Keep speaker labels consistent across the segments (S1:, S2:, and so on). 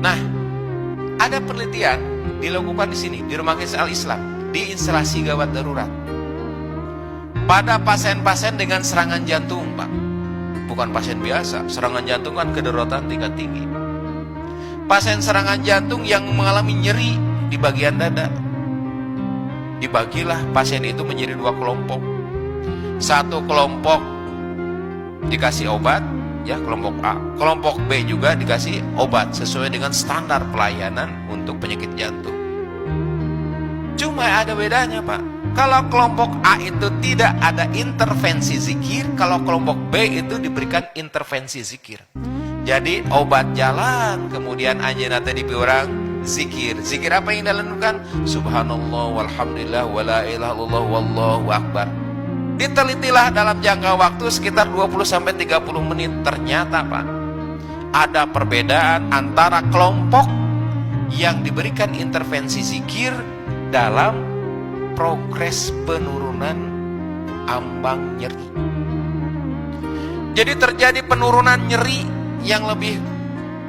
S1: Nah, ada penelitian dilakukan di sini di Rumah Sakit Al-Islam, di instalasi gawat darurat, pada pasien-pasien dengan serangan jantung, Pak. Bukan pasien biasa, serangan jantung kan kedaruratan tingkat tinggi. Pasien serangan jantung yang mengalami nyeri di bagian dada, dibagilah pasien itu menjadi dua kelompok. Satu kelompok dikasih obat, ya, kelompok A. Kelompok B juga dikasih obat sesuai dengan standar pelayanan untuk penyakit jantung. Cuma ada bedanya, Pak. Kalau kelompok A itu tidak ada intervensi zikir, kalau kelompok B itu diberikan intervensi zikir. Jadi obat jalan, kemudian anjeunna teh dipiurang zikir. Zikir apa yang dilakukan? Subhanallah walhamdulillah wala ilaha illallah wallahu akbar. Ditelitilah dalam jangka waktu sekitar 20-30 menit. Ternyata, Pak, ada perbedaan antara kelompok yang diberikan intervensi zikir dalam progres penurunan ambang nyeri. Jadi terjadi penurunan nyeri yang lebih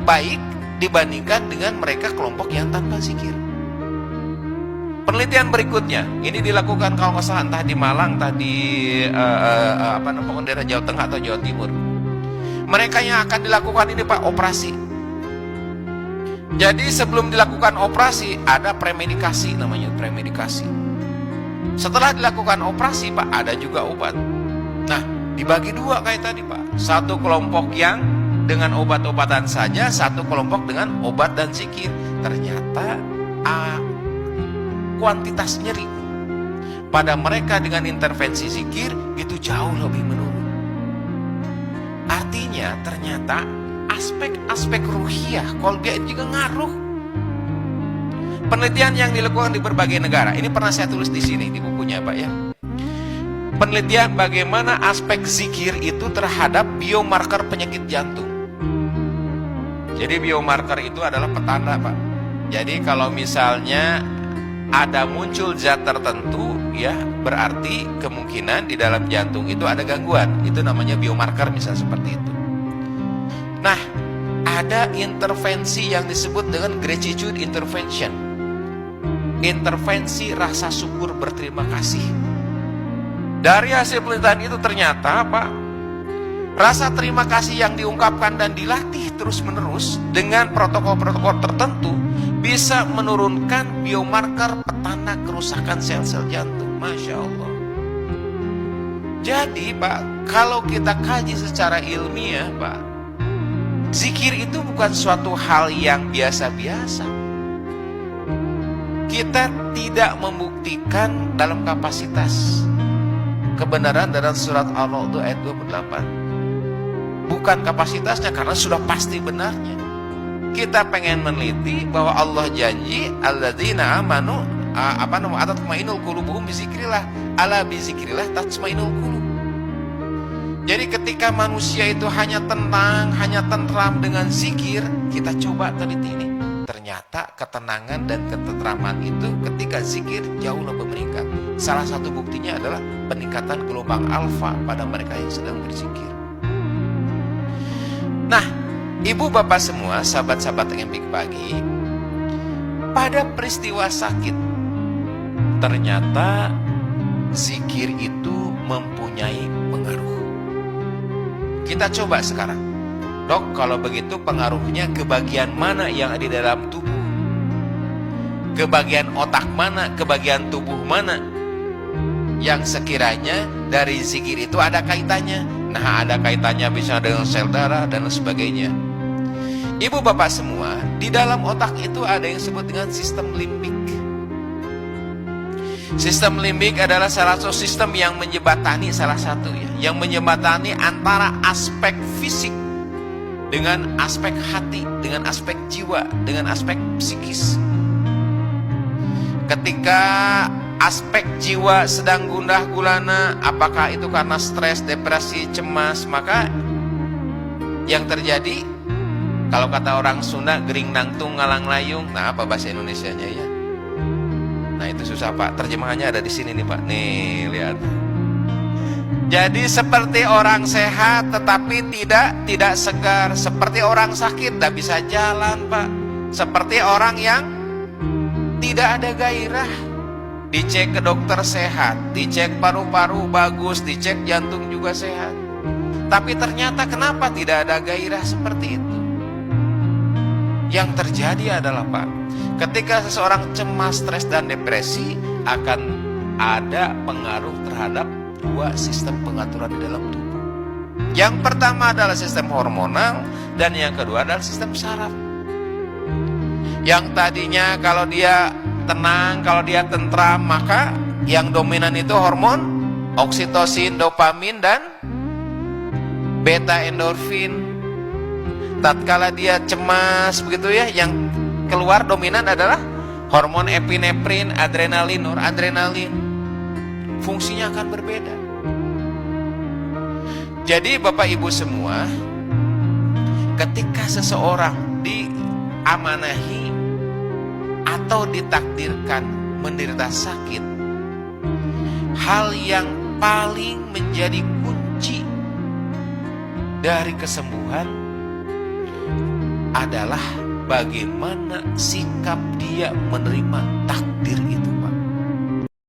S1: baik dibandingkan dengan mereka kelompok yang tanpa zikir. Penelitian berikutnya ini dilakukan kalau nggak salah entah di Malang, entah di daerah Jawa Tengah atau Jawa Timur. Mereka yang akan dilakukan ini, Pak, operasi. Jadi sebelum dilakukan operasi ada premedikasi, namanya premedikasi. Setelah dilakukan operasi, Pak, ada juga obat. Nah, dibagi dua kayak tadi, Pak. Satu kelompok yang dengan obat-obatan saja, satu kelompok dengan obat dan zikir. Ternyata kuantitas nyeri pada mereka dengan intervensi zikir itu jauh lebih menurun. Artinya ternyata aspek-aspek ruhiyah, qalbiyah itu juga ngaruh. Penelitian yang dilakukan di berbagai negara, ini pernah saya tulis di sini di bukunya, Pak, ya. Penelitian bagaimana aspek zikir itu terhadap biomarker penyakit jantung. Jadi biomarker itu adalah petanda, Pak. Jadi kalau misalnya ada muncul zat tertentu, ya, berarti kemungkinan di dalam jantung itu ada gangguan. Itu namanya biomarker, misalnya seperti itu. Nah, ada intervensi yang disebut dengan gratitude intervention. Intervensi rasa syukur berterima kasih. Dari hasil penelitian itu ternyata, Pak, rasa terima kasih yang diungkapkan dan dilatih terus-menerus dengan protokol-protokol tertentu bisa menurunkan biomarker petanda kerusakan sel-sel jantung. Masya Allah. Jadi, Pak, kalau kita kaji secara ilmiah, Pak, zikir itu bukan suatu hal yang biasa-biasa. Kita tidak membuktikan dalam kapasitas. Kebenaran dalam surat Al-Ra'd ayat 28. Bukan kapasitasnya, karena sudah pasti benarnya. Kita pengen meneliti bahwa Allah janji alladzina amanu tatmainul qulubuhum bizikrillah, ala bizikrillah tatmainul qulub. Jadi ketika manusia itu hanya tenang, hanya tentram dengan zikir, kita coba teliti ini. Ternyata ketenangan dan ketentraman itu ketika zikir jauh lebih meningkat. Salah satu buktinya adalah peningkatan gelombang alfa pada mereka yang sedang berzikir. Nah, ibu bapak semua, sahabat-sahabat yang baik pagi, pada peristiwa sakit, ternyata zikir itu mempunyai pengaruh. Kita coba sekarang, dok, kalau begitu pengaruhnya ke bagian mana yang ada di dalam tubuh? Ke bagian otak mana? Ke bagian tubuh mana? Yang sekiranya dari zikir itu ada kaitannya. Nah, ada kaitannya bisa dengan sel darah dan sebagainya. Ibu bapak semua, di dalam otak itu ada yang disebut dengan sistem limbik. Sistem limbik adalah salah satu sistem yang menjembatani yang menjembatani antara aspek fisik dengan aspek hati, dengan aspek jiwa, dengan aspek psikis. Ketika aspek jiwa sedang gundah gulana, apakah itu karena stres, depresi, cemas, maka yang terjadi, kalau kata orang Sunda, gering nangtung ngalang layung. Nah, apa bahasa Indonesianya ya? Nah, itu susah, Pak. Terjemahannya ada di sini nih, Pak. Nih, lihat. Jadi seperti orang sehat tetapi tidak segar, seperti orang sakit tidak bisa jalan, Pak. Seperti orang yang tidak ada gairah. Dicek ke dokter sehat, dicek paru-paru bagus, dicek jantung juga sehat. Tapi ternyata kenapa tidak ada gairah seperti itu? Yang terjadi adalah Pak, ketika seseorang cemas, stres, dan depresi, akan ada pengaruh terhadap dua sistem pengaturan di dalam tubuh. Yang pertama adalah sistem hormonal, dan yang kedua adalah sistem saraf. Yang tadinya kalau dia tenang, kalau dia tentram, maka yang dominan itu hormon oksitosin, dopamin, dan beta endorfin. Tatkala dia cemas begitu ya, yang keluar dominan adalah hormon epinefrin, adrenalin, noradrenalin. Fungsinya akan berbeda. Jadi Bapak Ibu semua, ketika seseorang diamanahi atau ditakdirkan menderita sakit, hal yang paling menjadi kunci dari kesembuhan adalah bagaimana sikap dia menerima takdir itu.